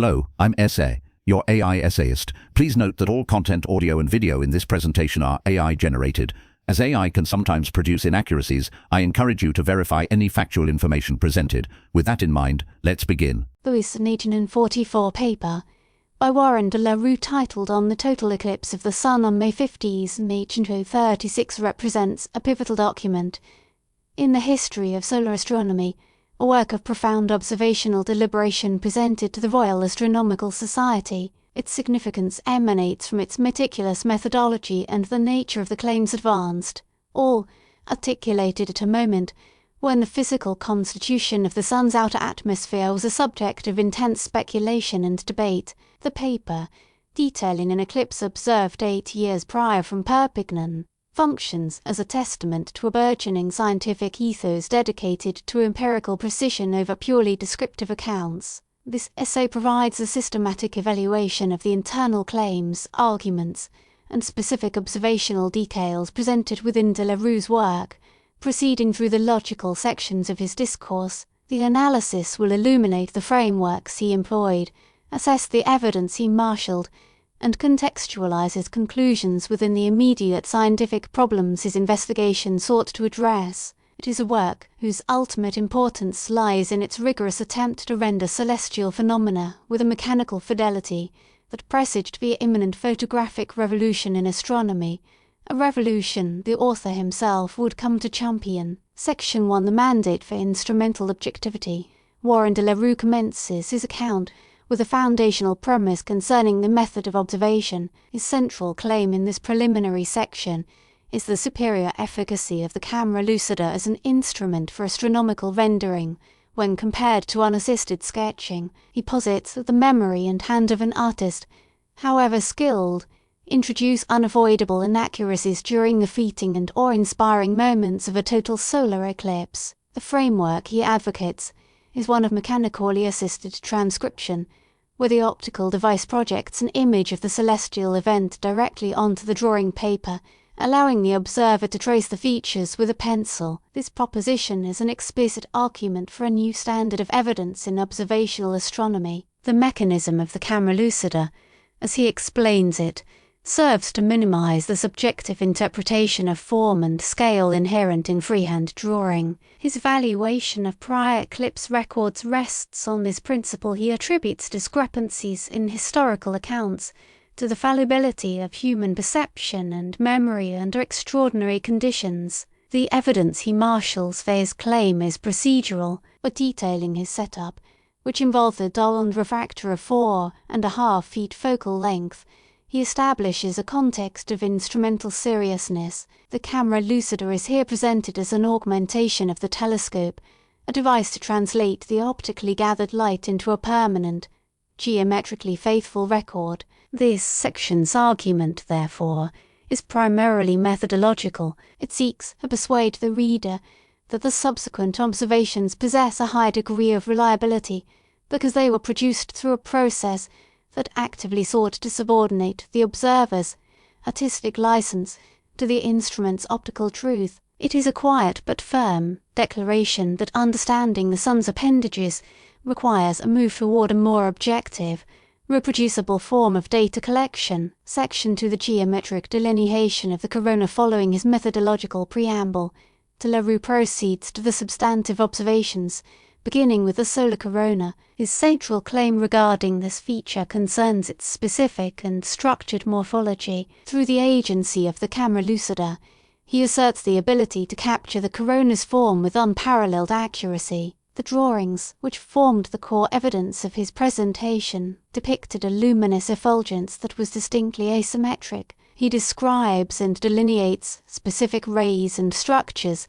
Hello, I'm Essay, your AI essayist. Please note that all content, audio and video in this presentation are AI generated. As AI can sometimes produce inaccuracies, I encourage you to verify any factual information presented. With that in mind, let's begin. The 1844 paper by Warren de la Rue titled On the Total Eclipse of the Sun on May 15, 1836 represents a pivotal document in the history of solar astronomy, a work of profound observational deliberation presented to the Royal Astronomical Society. Its significance emanates from its meticulous methodology and the nature of the claims advanced, all articulated at a moment when the physical constitution of the Sun's outer atmosphere was a subject of intense speculation and debate. The paper, detailing an eclipse observed 8 years prior from Perpignan, functions as a testament to a burgeoning scientific ethos dedicated to empirical precision over purely descriptive accounts. This essay provides a systematic evaluation of the internal claims, arguments, and specific observational details presented within de la Rue's work, proceeding through the logical sections of his discourse. The analysis will illuminate the frameworks he employed, assess the evidence he marshalled, and contextualize his conclusions within the immediate scientific problems his investigation sought to address. It is a work whose ultimate importance lies in its rigorous attempt to render celestial phenomena with a mechanical fidelity that presaged the imminent photographic revolution in astronomy, a revolution the author himself would come to champion. Section 1. The mandate for instrumental objectivity. Warren de la Rue commences his account with a foundational premise concerning the method of observation. His central claim in this preliminary section is the superior efficacy of the camera lucida as an instrument for astronomical rendering when compared to unassisted sketching. He posits that the memory and hand of an artist, however skilled, introduce unavoidable inaccuracies during the fleeting and awe-inspiring moments of a total solar eclipse. The framework he advocates is one of mechanically assisted transcription, where the optical device projects an image of the celestial event directly onto the drawing paper, allowing the observer to trace the features with a pencil. This proposition is an explicit argument for a new standard of evidence in observational astronomy. The mechanism of the camera lucida, as he explains it, serves to minimize the subjective interpretation of form and scale inherent in freehand drawing. His valuation of prior eclipse records rests on this principle. He attributes discrepancies in historical accounts to the fallibility of human perception and memory under extraordinary conditions. The evidence he marshals for his claim is procedural, but detailing his setup, which involved a Dollond refractor of 4.5 feet focal length, he establishes a context of instrumental seriousness. The camera lucida is here presented as an augmentation of the telescope, a device to translate the optically gathered light into a permanent, geometrically faithful record. This section's argument, therefore, is primarily methodological. It seeks to persuade the reader that the subsequent observations possess a high degree of reliability because they were produced through a process that actively sought to subordinate the observer's artistic license to the instrument's optical truth. It is a quiet but firm declaration that understanding the Sun's appendages requires a move toward a more objective, reproducible form of data collection. Section 2. The geometric delineation of the corona. Following his methodological preamble, de la Rue proceeds to the substantive observations, beginning with the solar corona. His central claim regarding this feature concerns its specific and structured morphology. Through the agency of the camera lucida, he asserts the ability to capture the corona's form with unparalleled accuracy. The drawings, which formed the core evidence of his presentation, depicted a luminous effulgence that was distinctly asymmetric. He describes and delineates specific rays and structures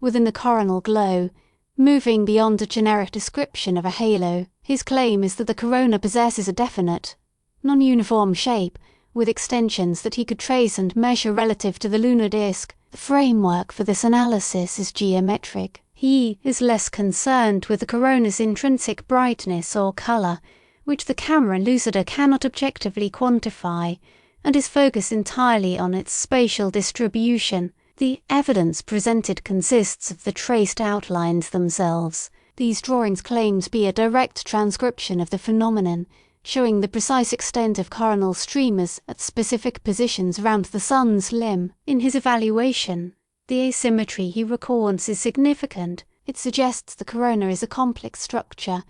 within the coronal glow, moving beyond a generic description of a halo. His claim is that the corona possesses a definite, non-uniform shape, with extensions that he could trace and measure relative to the lunar disk. The framework for this analysis is geometric. He is less concerned with the corona's intrinsic brightness or colour, which the camera lucida cannot objectively quantify, and is focused entirely on its spatial distribution. The evidence presented consists of the traced outlines themselves. These drawings claim to be a direct transcription of the phenomenon, showing the precise extent of coronal streamers at specific positions around the sun's limb. In his evaluation, the asymmetry he records is significant. It suggests the corona is a complex structure,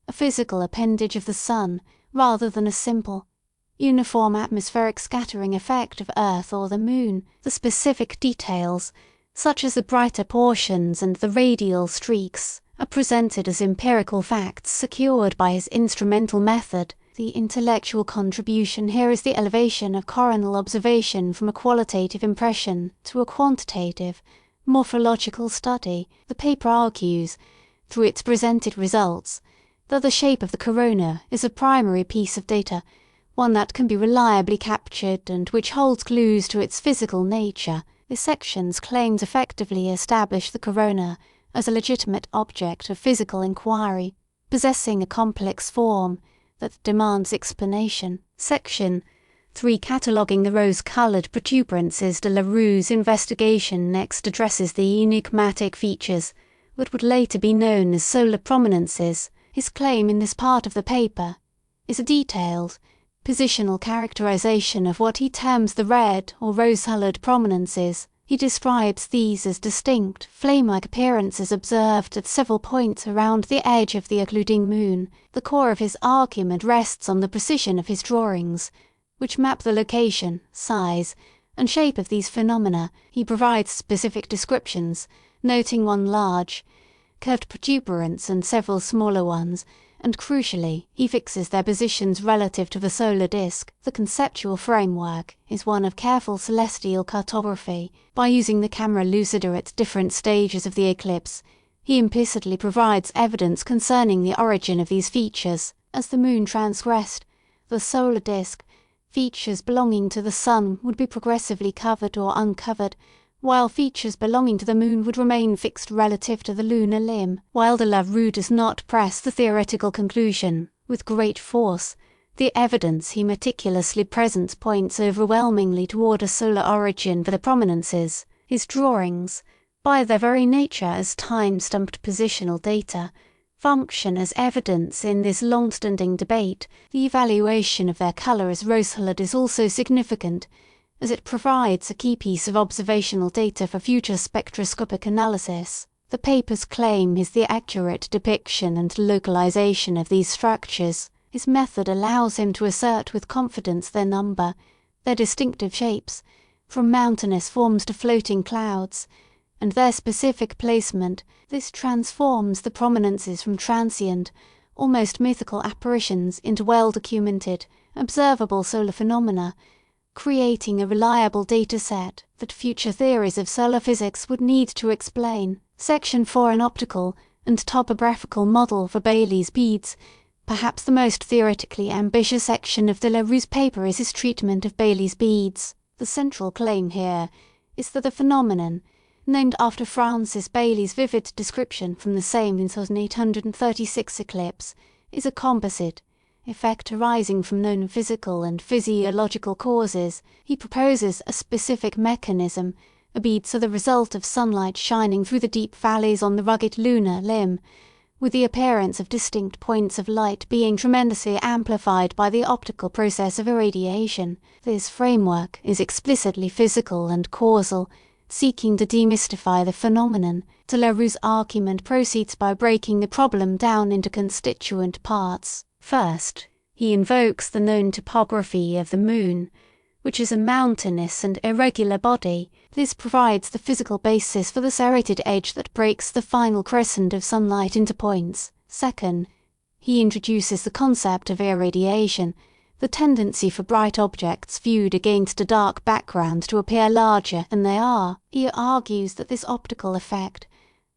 a physical appendage of the sun, rather than a simple, uniform atmospheric scattering effect of Earth or the Moon. The specific details, such as the brighter portions and the radial streaks, are presented as empirical facts secured by his instrumental method. The intellectual contribution here is the elevation of coronal observation from a qualitative impression to a quantitative, morphological study. The paper argues, through its presented results, that the shape of the corona is a primary piece of data, one that can be reliably captured and which holds clues to its physical nature. This section's claims effectively establish the corona as a legitimate object of physical inquiry, possessing a complex form that demands explanation. Section 3, cataloguing the rose-coloured protuberances. De la Rue's investigation next addresses the enigmatic features that would later be known as solar prominences. His claim in this part of the paper is a detailed, positional characterization of what he terms the red or rose-coloured prominences. He describes these as distinct, flame-like appearances observed at several points around the edge of the occluding moon. The core of his argument rests on the precision of his drawings, which map the location, size, and shape of these phenomena. He provides specific descriptions, noting one large, curved protuberance and several smaller ones, and crucially, he fixes their positions relative to the solar disk. The conceptual framework is one of careful celestial cartography. By using the camera lucida at different stages of the eclipse, he implicitly provides evidence concerning the origin of these features. As the moon transgressed the solar disk, features belonging to the sun would be progressively covered or uncovered, while features belonging to the moon would remain fixed relative to the lunar limb. While de la Rue does not press the theoretical conclusion with great force, the evidence he meticulously presents points overwhelmingly toward a solar origin for the prominences. His drawings, by their very nature as time-stamped positional data, function as evidence in this long-standing debate. The evaluation of their colour as rose-coloured is also significant, as it provides a key piece of observational data for future spectroscopic analysis. The paper's claim is the accurate depiction and localization of these structures. His method allows him to assert with confidence their number, their distinctive shapes, from mountainous forms to floating clouds, and their specific placement. This transforms the prominences from transient, almost mythical apparitions into well-documented, observable solar phenomena, creating a reliable data set that future theories of solar physics would need to explain. Section 4, an optical and topographical model for Bailey's beads. Perhaps the most theoretically ambitious section of de la Rue's paper is his treatment of Bailey's beads. The central claim here is that the phenomenon, named after Francis Bailey's vivid description from the same 1836 eclipse, is a composite, effect arising from known physical and physiological causes. He proposes a specific mechanism. Beads are the result of sunlight shining through the deep valleys on the rugged lunar limb, with the appearance of distinct points of light being tremendously amplified by the optical process of irradiation. This framework is explicitly physical and causal, seeking to demystify the phenomenon. De la Rue's argument proceeds by breaking the problem down into constituent parts. First, he invokes the known topography of the moon, which is a mountainous and irregular body. This provides the physical basis for the serrated edge that breaks the final crescent of sunlight into points. Second, he introduces the concept of irradiation, the tendency for bright objects viewed against a dark background to appear larger than they are. He argues that this optical effect,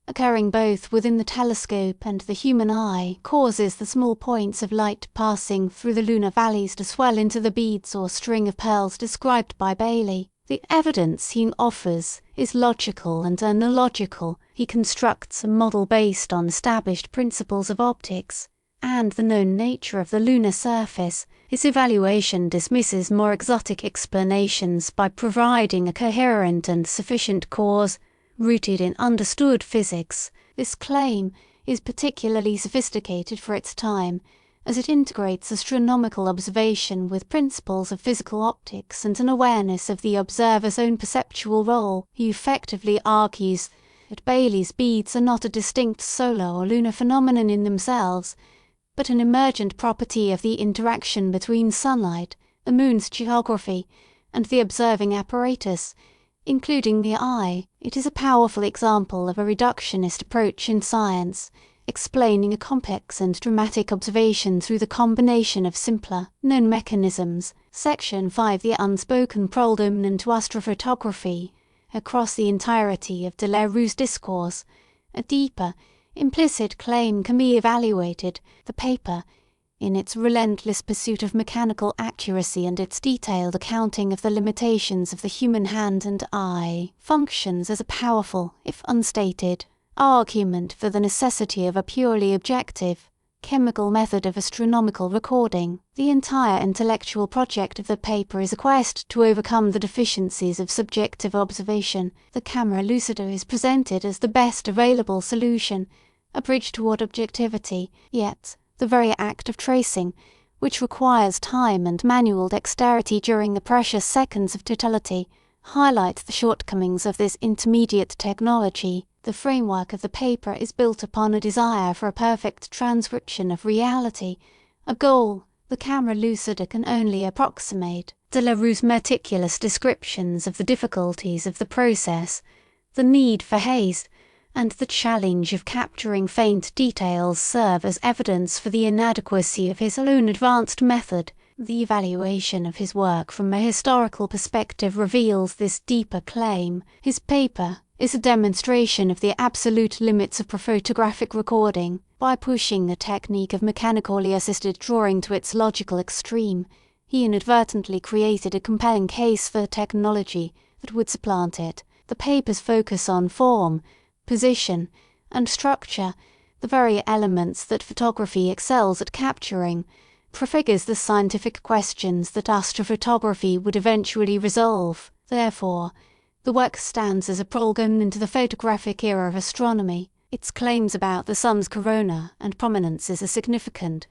occurring both within the telescope and the human eye, causes the small points of light passing through the lunar valleys to swell into the beads or string of pearls described by Bailey. The evidence he offers is logical and analogical. He constructs a model based on established principles of optics and the known nature of the lunar surface. His evaluation dismisses more exotic explanations by providing a coherent and sufficient cause rooted in understood physics. This claim is particularly sophisticated for its time as it integrates astronomical observation with principles of physical optics and an awareness of the observer's own perceptual role. He effectively argues that Bailey's beads are not a distinct solar or lunar phenomenon in themselves, but an emergent property of the interaction between sunlight, the moon's geography, and the observing apparatus, including the eye. It is a powerful example of a reductionist approach in science, explaining a complex and dramatic observation through the combination of simpler, known mechanisms. Section 5. The unspoken prolegomena to astrophotography. Across the entirety of de la Rue's discourse, a deeper, implicit claim can be evaluated. The paper, in its relentless pursuit of mechanical accuracy and its detailed accounting of the limitations of the human hand and eye, functions as a powerful, if unstated, argument for the necessity of a purely objective, chemical method of astronomical recording. The entire intellectual project of the paper is a quest to overcome the deficiencies of subjective observation. The camera lucida is presented as the best available solution, a bridge toward objectivity, yet the very act of tracing, which requires time and manual dexterity during the precious seconds of totality, highlights the shortcomings of this intermediate technology. The framework of the paper is built upon a desire for a perfect transcription of reality, a goal the camera lucida can only approximate. De la Rue's meticulous descriptions of the difficulties of the process, the need for haste, and the challenge of capturing faint details serve as evidence for the inadequacy of his own advanced method. The evaluation of his work from a historical perspective reveals this deeper claim. His paper is a demonstration of the absolute limits of photographic recording. By pushing the technique of mechanically assisted drawing to its logical extreme, he inadvertently created a compelling case for technology that would supplant it. The paper's focus on form, position, and structure, the very elements that photography excels at capturing, prefigures the scientific questions that astrophotography would eventually resolve. Therefore, the work stands as a prolegomena to the photographic era of astronomy. Its claims about the sun's corona and prominences are significant,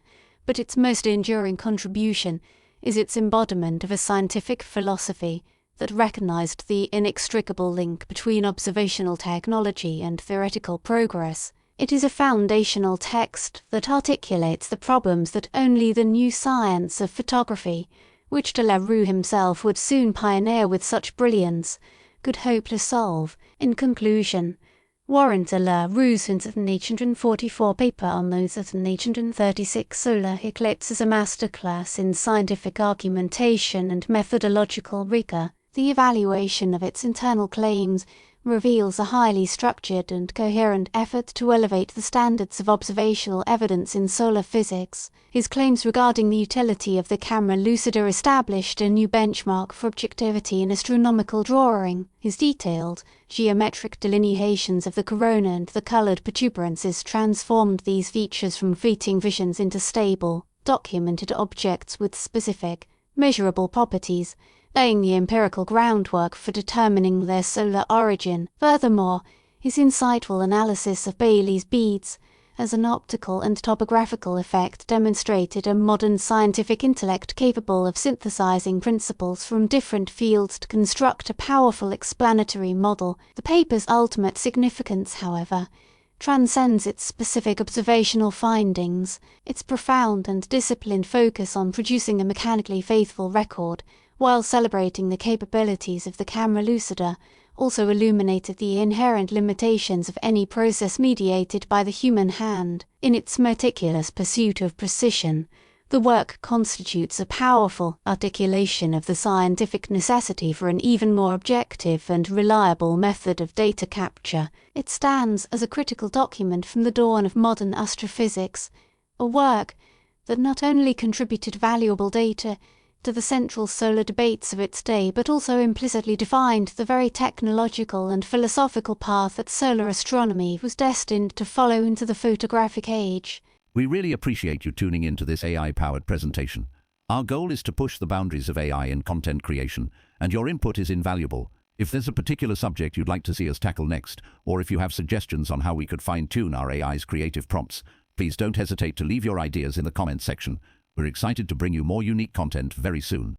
but its most enduring contribution is its embodiment of a scientific philosophy that recognized the inextricable link between observational technology and theoretical progress. It is a foundational text that articulates the problems that only the new science of photography, which de la Rue himself would soon pioneer with such brilliance, could hope to solve. In conclusion, Warren de la Rue's 1844 paper on the 1836 solar eclipse is a masterclass in scientific argumentation and methodological rigor. The evaluation of its internal claims reveals a highly structured and coherent effort to elevate the standards of observational evidence in solar physics. His claims regarding the utility of the camera lucida established a new benchmark for objectivity in astronomical drawing. His detailed, geometric delineations of the corona and the colored protuberances transformed these features from fleeting visions into stable, documented objects with specific, measurable properties, laying the empirical groundwork for determining their solar origin. Furthermore, his insightful analysis of Bailey's beads as an optical and topographical effect demonstrated a modern scientific intellect capable of synthesizing principles from different fields to construct a powerful explanatory model. The paper's ultimate significance, however, transcends its specific observational findings. Its profound and disciplined focus on producing a mechanically faithful record while celebrating the capabilities of the camera lucida, also illuminated the inherent limitations of any process mediated by the human hand. In its meticulous pursuit of precision, the work constitutes a powerful articulation of the scientific necessity for an even more objective and reliable method of data capture. It stands as a critical document from the dawn of modern astrophysics, a work that not only contributed valuable data to the central solar debates of its day, but also implicitly defined the very technological and philosophical path that solar astronomy was destined to follow into the photographic age. We really appreciate you tuning into this AI-powered presentation. Our goal is to push the boundaries of AI in content creation, and your input is invaluable. If there's a particular subject you'd like to see us tackle next, or if you have suggestions on how we could fine-tune our AI's creative prompts, Please don't hesitate to leave your ideas in the comments section. We're excited to bring you more unique content very soon.